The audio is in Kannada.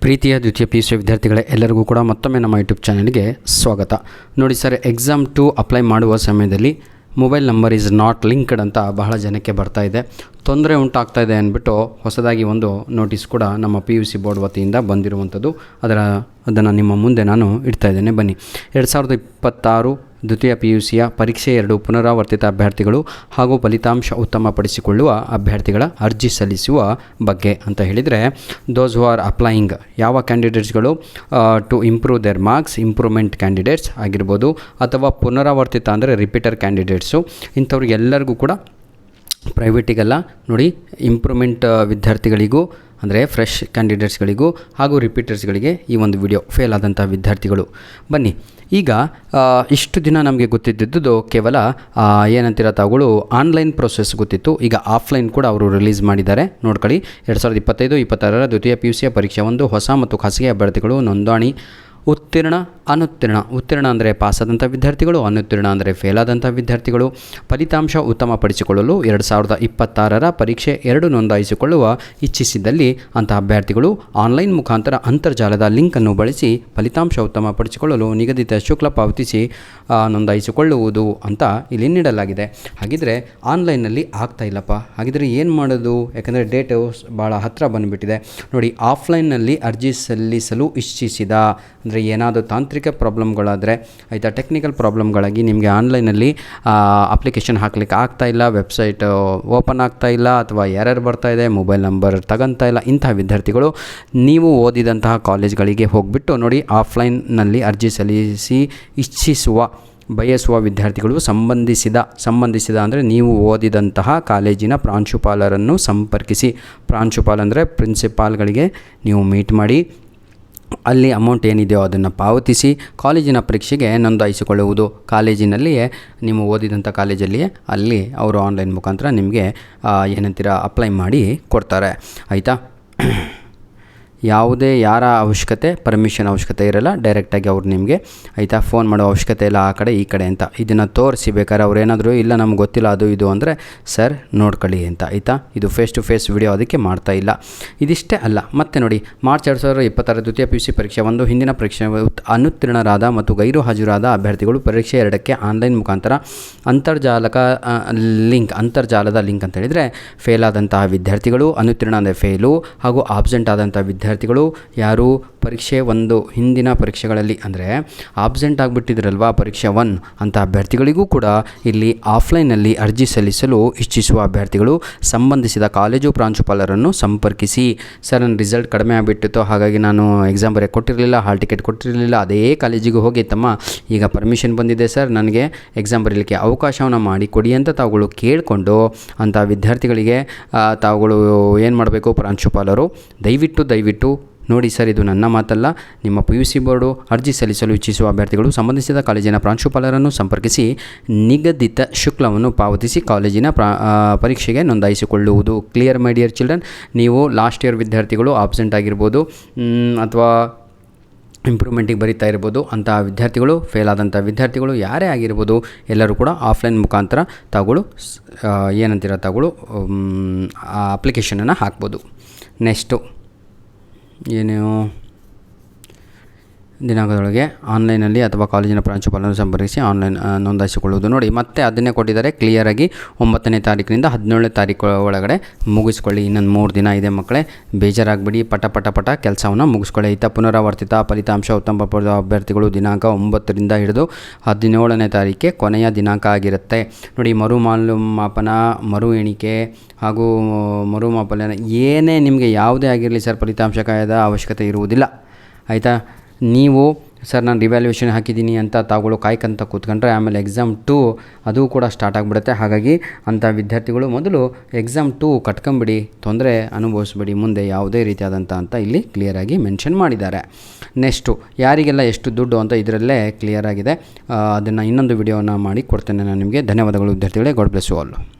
ಪ್ರೀತಿಯ ದ್ವಿತೀಯ PUC ವಿದ್ಯಾರ್ಥಿಗಳೇ, ಎಲ್ಲರಿಗೂ ಕೂಡ ಮತ್ತೊಮ್ಮೆ ನಮ್ಮ ಯೂಟ್ಯೂಬ್ ಚಾನಲ್ಗೆ ಸ್ವಾಗತ. ನೋಡಿ ಸರ್, ಎಕ್ಸಾಮ್ 2 ಅಪ್ಲೈ ಮಾಡುವ ಸಮಯದಲ್ಲಿ mobile number is not linked ಅಂತ ಬಹಳ ಜನಕ್ಕೆ ಬರ್ತಾ ಇದೆ. ತೊಂದರೆ ಉಂಟಾಗ್ತಾ ಇದೆ ಅಂದ್ಬಿಟ್ಟು ಹೊಸದಾಗಿ ಒಂದು ನೋಟಿಸ್ ಕೂಡ ನಮ್ಮ PUC ಬೋರ್ಡ್ ವತಿಯಿಂದ ಬಂದಿರುವಂಥದ್ದು. ಅದನ್ನು ನಿಮ್ಮ ಮುಂದೆ ನಾನು ಇಡ್ತಾ ಇದ್ದೇನೆ. ಬನ್ನಿ. 2026 ದ್ವಿತೀಯ PUCಯ ಪರೀಕ್ಷೆ 2 ಪುನರಾವರ್ತಿತ ಅಭ್ಯರ್ಥಿಗಳು ಹಾಗೂ ಫಲಿತಾಂಶ ಉತ್ತಮಪಡಿಸಿಕೊಳ್ಳುವ ಅಭ್ಯರ್ಥಿಗಳ ಅರ್ಜಿ ಸಲ್ಲಿಸುವ ಬಗ್ಗೆ ಅಂತ ಹೇಳಿದರೆ, ದೋಸ್ ಹೂ ಆರ್ ಅಪ್ಲೈಯಿಂಗ್, ಯಾವ ಕ್ಯಾಂಡಿಡೇಟ್ಸ್ಗಳು to improve their marks, improvement candidates ಆಗಿರ್ಬೋದು, ಅಥವಾ ಪುನರಾವರ್ತಿತ ಅಂದರೆ ರಿಪೀಟರ್ ಕ್ಯಾಂಡಿಡೇಟ್ಸು, ಇಂಥವ್ರಿಗೆಲ್ಲರಿಗೂ ಕೂಡ ಪ್ರೈವೇಟಿಗೆಲ್ಲ ನೋಡಿ, ಇಂಪ್ರೂವ್ಮೆಂಟ್ ವಿದ್ಯಾರ್ಥಿಗಳಿಗೂ ಅಂದರೆ ಫ್ರೆಶ್ ಕ್ಯಾಂಡಿಡೇಟ್ಸ್ಗಳಿಗೂ ಹಾಗೂ ರಿಪೀಟರ್ಸ್ಗಳಿಗೆ ಈ ಒಂದು ವಿಡಿಯೋ. ಫೇಲ್ ಆದಂಥ ವಿದ್ಯಾರ್ಥಿಗಳು ಬನ್ನಿ. ಈಗ ಇಷ್ಟು ದಿನ ನಮಗೆ ಗೊತ್ತಿದ್ದುದು ಕೇವಲ ಏನಂತೀರ ತಾವುಗಳು ಆನ್ಲೈನ್ ಪ್ರೊಸೆಸ್ ಗೊತ್ತಿತ್ತು. ಈಗ ಆಫ್ಲೈನ್ ಕೂಡ ಅವರು ರಿಲೀಸ್ ಮಾಡಿದ್ದಾರೆ. ನೋಡ್ಕೊಳ್ಳಿ. 2025-26 ದ್ವಿತೀಯ PUCಯ ಪರೀಕ್ಷೆ 1 ಹೊಸ ಮತ್ತು ಖಾಸಗಿ ಅಭ್ಯರ್ಥಿಗಳು ನೋಂದಣಿ ಉತ್ತೀರ್ಣ, ಉತ್ತೀರ್ಣ ಅಂದರೆ ಪಾಸಾದಂಥ ವಿದ್ಯಾರ್ಥಿಗಳು, ಅನುತ್ತೀರ್ಣ ಅಂದರೆ ಫೇಲ್ ಆದಂಥ ವಿದ್ಯಾರ್ಥಿಗಳು, ಫಲಿತಾಂಶ ಉತ್ತಮಪಡಿಸಿಕೊಳ್ಳಲು 2026 ಪರೀಕ್ಷೆ 2 ನೋಂದಾಯಿಸಿಕೊಳ್ಳುವ ಇಚ್ಛಿಸಿದಲ್ಲಿ ಅಂಥ ಅಭ್ಯರ್ಥಿಗಳು ಆನ್ಲೈನ್ ಮುಖಾಂತರ ಅಂತರ್ಜಾಲದ ಲಿಂಕನ್ನು ಬಳಸಿ ಫಲಿತಾಂಶ ಉತ್ತಮಪಡಿಸಿಕೊಳ್ಳಲು ನಿಗದಿತ ಶುಲ್ಕ ಪಾವತಿಸಿ ನೋಂದಾಯಿಸಿಕೊಳ್ಳುವುದು ಅಂತ ಇಲ್ಲಿ ನೀಡಲಾಗಿದೆ. ಹಾಗಿದ್ರೆ ಆನ್ಲೈನಲ್ಲಿ ಆಗ್ತಾ ಇಲ್ಲಪ್ಪ, ಹಾಗಿದ್ರೆ ಏನು ಮಾಡೋದು? ಯಾಕಂದರೆ ಡೇಟು ಭಾಳ ಹತ್ತಿರ ಬಂದುಬಿಟ್ಟಿದೆ. ನೋಡಿ, ಆಫ್ಲೈನ್ನಲ್ಲಿ ಅರ್ಜಿ ಸಲ್ಲಿಸಲು ಇಚ್ಛಿಸಿದ ಅಂದರೆ ಏನಾದರೂ ತಾಂತ್ರಿಕ ಪ್ರಾಬ್ಲಮ್ಗಳಾದರೆ ಆಯಿತಾ, ಟೆಕ್ನಿಕಲ್ ಪ್ರಾಬ್ಲಮ್ಗಳಾಗಿ ನಿಮಗೆ ಆನ್ಲೈನಲ್ಲಿ ಅಪ್ಲಿಕೇಶನ್ ಹಾಕಲಿಕ್ಕೆ ಆಗ್ತಾಯಿಲ್ಲ, ವೆಬ್ಸೈಟ್ ಓಪನ್ ಆಗ್ತಾಯಿಲ್ಲ, ಅಥವಾ ಎರರ್ ಬರ್ತಾಯಿದೆ, ಮೊಬೈಲ್ ನಂಬರ್ ತಗೊಂತಾ ಇಲ್ಲ, ಇಂಥ ವಿದ್ಯಾರ್ಥಿಗಳು ನೀವು ಓದಿದಂತಹ ಕಾಲೇಜ್ಗಳಿಗೆ ಹೋಗಿಬಿಟ್ಟು ನೋಡಿ, ಆಫ್ಲೈನ್ನಲ್ಲಿ ಅರ್ಜಿ ಸಲ್ಲಿಸಿ ಬಯಸುವ ವಿದ್ಯಾರ್ಥಿಗಳು ಸಂಬಂಧಿಸಿದ ಅಂದರೆ ನೀವು ಓದಿದಂತಹ ಕಾಲೇಜಿನ ಪ್ರಾಂಶುಪಾಲರನ್ನು ಸಂಪರ್ಕಿಸಿ. ಪ್ರಾಂಶುಪಾಲ ಅಂದರೆ ಪ್ರಿನ್ಸಿಪಾಲ್ಗಳಿಗೆ ನೀವು ಮೀಟ್ ಮಾಡಿ ಅಲ್ಲಿ ಅಮೌಂಟ್ ಏನಿದೆಯೋ ಅದನ್ನು ಪಾವತಿಸಿ ಕಾಲೇಜಿನ ಪರೀಕ್ಷೆಗೆ ನೋಂದಾಯಿಸಿಕೊಳ್ಳುವುದು. ಕಾಲೇಜಿನಲ್ಲಿಯೇ ನೀವು ಓದಿದಂಥ ಕಾಲೇಜಲ್ಲಿಯೇ ಅಲ್ಲಿ ಅವರು ಆನ್ಲೈನ್ ಮುಖಾಂತರ ನಿಮಗೆ ಏನಂತೀರ ಅಪ್ಲೈ ಮಾಡಿ ಕೊಡ್ತಾರೆ. ಆಯಿತಾ? ಯಾವುದೇ ಯಾರ ಪರ್ಮಿಷನ್ ಅವಶ್ಯಕತೆ ಇರಲ್ಲ. ಡೈರೆಕ್ಟಾಗಿ ಅವ್ರು ನಿಮಗೆ ಆಯಿತಾ ಫೋನ್ ಮಾಡೋ ಅವಶ್ಯಕತೆ ಇಲ್ಲ, ಆ ಕಡೆ ಈ ಕಡೆ ಅಂತ. ಇದನ್ನು ತೋರಿಸಿ ಬೇಕಾದ್ರೆ ಅವ್ರು ಏನಾದರೂ ಇಲ್ಲ ನಮ್ಗೆ ಗೊತ್ತಿಲ್ಲ ಅದು ಇದು ಅಂದರೆ ಸರ್ ನೋಡ್ಕೊಳ್ಳಿ ಅಂತ. ಆಯಿತಾ? ಇದು ಫೇಸ್ ಟು ಫೇಸ್ ವಿಡಿಯೋ, ಅದಕ್ಕೆ ಮಾಡ್ತಾ ಇಲ್ಲ. ಇದಿಷ್ಟೇ ಅಲ್ಲ, ಮತ್ತೆ ನೋಡಿ, ಮಾರ್ಚ್ 2026 ದ್ವಿತೀಯ PUC ಪರೀಕ್ಷೆ 1 ಹಿಂದಿನ ಪರೀಕ್ಷೆ ಅನುತ್ತೀರ್ಣರಾದ ಮತ್ತು ಗೈರು ಹಾಜರಾದ ಅಭ್ಯರ್ಥಿಗಳು ಪರೀಕ್ಷೆ 2ಕ್ಕೆ ಆನ್ಲೈನ್ ಮುಖಾಂತರ ಅಂತರ್ಜಾಲದ ಲಿಂಕ್ ಅಂತ ಹೇಳಿದರೆ, ಫೇಲ್ ಆದಂತಹ ವಿದ್ಯಾರ್ಥಿಗಳು, ಅನುತ್ತೀರ್ಣ ಅಂದರೆ ಫೇಲು, ಹಾಗೂ ಆಬ್ಸೆಂಟ್ ಆದಂಥ ವಿದ್ಯಾರ್ಥಿಗಳು ಯಾರು ಪರೀಕ್ಷೆ 1 ಹಿಂದಿನ ಪರೀಕ್ಷೆಗಳಲ್ಲಿ ಅಂದರೆ ಆಬ್ಸೆಂಟ್ ಆಗಿಬಿಟ್ಟಿದ್ರಲ್ವಾ ಪರೀಕ್ಷೆ 1 ಅಂಥ ಅಭ್ಯರ್ಥಿಗಳಿಗೂ ಕೂಡ ಇಲ್ಲಿ ಆಫ್ಲೈನಲ್ಲಿ ಅರ್ಜಿ ಸಲ್ಲಿಸಲು ಇಚ್ಛಿಸುವ ಅಭ್ಯರ್ಥಿಗಳು ಸಂಬಂಧಿಸಿದ ಕಾಲೇಜು ಪ್ರಾಂಶುಪಾಲರನ್ನು ಸಂಪರ್ಕಿಸಿ. ಸರ್, ನನ್ನ ರಿಸಲ್ಟ್ ಕಡಿಮೆ ಆಗಿಬಿಟ್ಟಿತ್ತು, ಹಾಗಾಗಿ ನಾನು ಎಕ್ಸಾಮ್ ಬರೆಯೋಕ್ಕೆ ಕೊಟ್ಟಿರಲಿಲ್ಲ, ಹಾಲ್ ಟಿಕೆಟ್ ಕೊಟ್ಟಿರಲಿಲ್ಲ, ಅದೇ ಕಾಲೇಜಿಗೆ ಹೋಗಿ ತಮ್ಮ ಈಗ ಪರ್ಮಿಷನ್ ಬಂದಿದೆ ಸರ್, ನನಗೆ ಎಕ್ಸಾಮ್ ಬರೀಲಿಕ್ಕೆ ಅವಕಾಶವನ್ನು ಮಾಡಿ ಕೊಡಿ ಅಂತ ತಾವುಗಳು ಕೇಳಿಕೊಂಡು ಅಂಥ ವಿದ್ಯಾರ್ಥಿಗಳಿಗೆ ತಾವುಗಳು ಏನು ಮಾಡಬೇಕು? ಪ್ರಾಂಶುಪಾಲರು ದಯವಿಟ್ಟು ನೋಡಿ ಸರ್, ಇದು ನನ್ನ ಮಾತಲ್ಲ, ನಿಮ್ಮ PUC ಬೋರ್ಡು ಅರ್ಜಿ ಸಲ್ಲಿಸಲು ಇಚ್ಛಿಸುವ ಅಭ್ಯರ್ಥಿಗಳು ಸಂಬಂಧಿಸಿದ ಕಾಲೇಜಿನ ಪ್ರಾಂಶುಪಾಲರನ್ನು ಸಂಪರ್ಕಿಸಿ ನಿಗದಿತ ಶುಲ್ಕವನ್ನು ಪಾವತಿಸಿ ಕಾಲೇಜಿನ ಪರೀಕ್ಷೆಗೆ ನೋಂದಾಯಿಸಿಕೊಳ್ಳುವುದು. Clear my dear children. ನೀವು ಲಾಸ್ಟ್ ಇಯರ್ ವಿದ್ಯಾರ್ಥಿಗಳು ಆಬ್ಸೆಂಟ್ ಆಗಿರ್ಬೋದು ಅಥವಾ ಇಂಪ್ರೂವ್ಮೆಂಟಿಗೆ ಬರೀತಾ ಇರ್ಬೋದು, ಅಂಥ ವಿದ್ಯಾರ್ಥಿಗಳು, ಫೇಲ್ ಆದಂಥ ವಿದ್ಯಾರ್ಥಿಗಳು ಯಾರೇ ಆಗಿರ್ಬೋದು, ಎಲ್ಲರೂ ಕೂಡ ಆಫ್ಲೈನ್ ಮುಖಾಂತರ ತಾವುಗಳು ಅಪ್ಲಿಕೇಶನನ್ನು ಹಾಕ್ಬೋದು. ನೆಕ್ಸ್ಟು ಏನು ದಿನಾಂಕದೊಳಗೆ ಆನ್ಲೈನಲ್ಲಿ ಅಥವಾ ಕಾಲೇಜಿನ ಪ್ರಾಂಶುಪಾಲರನ್ನು ಸಂಪರ್ಕಿಸಿ ಆನ್ಲೈನ್ ನೋಂದಾಯಿಸಿಕೊಳ್ಳುವುದು. ನೋಡಿ, ಮತ್ತೆ ಅದನ್ನೇ ಕೊಟ್ಟಿದ್ದಾರೆ ಕ್ಲಿಯರಾಗಿ. 9ನೇ ತಾರೀಕಿನಿಂದ 17ನೇ ತಾರೀಕು ಒಳಗಡೆ ಮುಗಿಸ್ಕೊಳ್ಳಿ. ಇನ್ನೊಂದು 3 ದಿನ ಇದೆ ಮಕ್ಕಳೇ, ಬೇಜಾರಾಗಿಬಿಡಿ. ಪಟ ಕೆಲಸವನ್ನು ಮುಗಿಸ್ಕೊಳ್ಳಿ. ಆಯಿತಾ? ಪುನರಾವರ್ತಿತ ಫಲಿತಾಂಶ ಉತ್ತಮಪಡಿಸಿದ ಅಭ್ಯರ್ಥಿಗಳು ದಿನಾಂಕ 9ರಿಂದ ಹಿಡಿದು 17ನೇ ತಾರೀಕೆ ಕೊನೆಯ ದಿನಾಂಕ ಆಗಿರುತ್ತೆ. ನೋಡಿ, ಮರು ಎಣಿಕೆ ಹಾಗೂ ಮರುಮಾಪನ ಏನೇ ನಿಮಗೆ ಯಾವುದೇ ಆಗಿರಲಿ ಸರ್, ಫಲಿತಾಂಶ ಕಾಯದ ಅವಶ್ಯಕತೆ ಇರುವುದಿಲ್ಲ. ಆಯಿತಾ? ನೀವು ಸರ್ ನಾನು ರಿವ್ಯಾಲ್ಯೂಯೇಷನ್ ಹಾಕಿದ್ದೀನಿ ಅಂತ ತಾವುಗಳು ಕಾಯ್ಕಂತ ಕೂತ್ಕೊಂಡ್ರೆ ಆಮೇಲೆ ಎಕ್ಸಾಮ್ 2 ಅದು ಕೂಡ ಸ್ಟಾರ್ಟ್ ಆಗಿಬಿಡುತ್ತೆ. ಹಾಗಾಗಿ ಅಂಥ ವಿದ್ಯಾರ್ಥಿಗಳು ಮೊದಲು ಎಕ್ಸಾಮ್ 2 ಕಟ್ಕೊಂಬಿಡಿ, ತೊಂದರೆ ಅನುಭವಿಸ್ಬೇಡಿ ಮುಂದೆ ಯಾವುದೇ ರೀತಿಯಾದಂಥ ಅಂತ ಇಲ್ಲಿ ಕ್ಲಿಯರಾಗಿ ಮೆನ್ಷನ್ ಮಾಡಿದ್ದಾರೆ. ನೆಕ್ಸ್ಟು ಯಾರಿಗೆಲ್ಲ ಎಷ್ಟು ದುಡ್ಡು ಅಂತ ಇದರಲ್ಲೇ ಕ್ಲಿಯರ್ ಆಗಿದೆ. ಅದನ್ನು ಇನ್ನೊಂದು ವಿಡಿಯೋನ ಮಾಡಿ ಕೊಡ್ತೇನೆ ನಾನು ನಿಮಗೆ. ಧನ್ಯವಾದಗಳು ವಿದ್ಯಾರ್ಥಿಗಳೇ. God bless you all.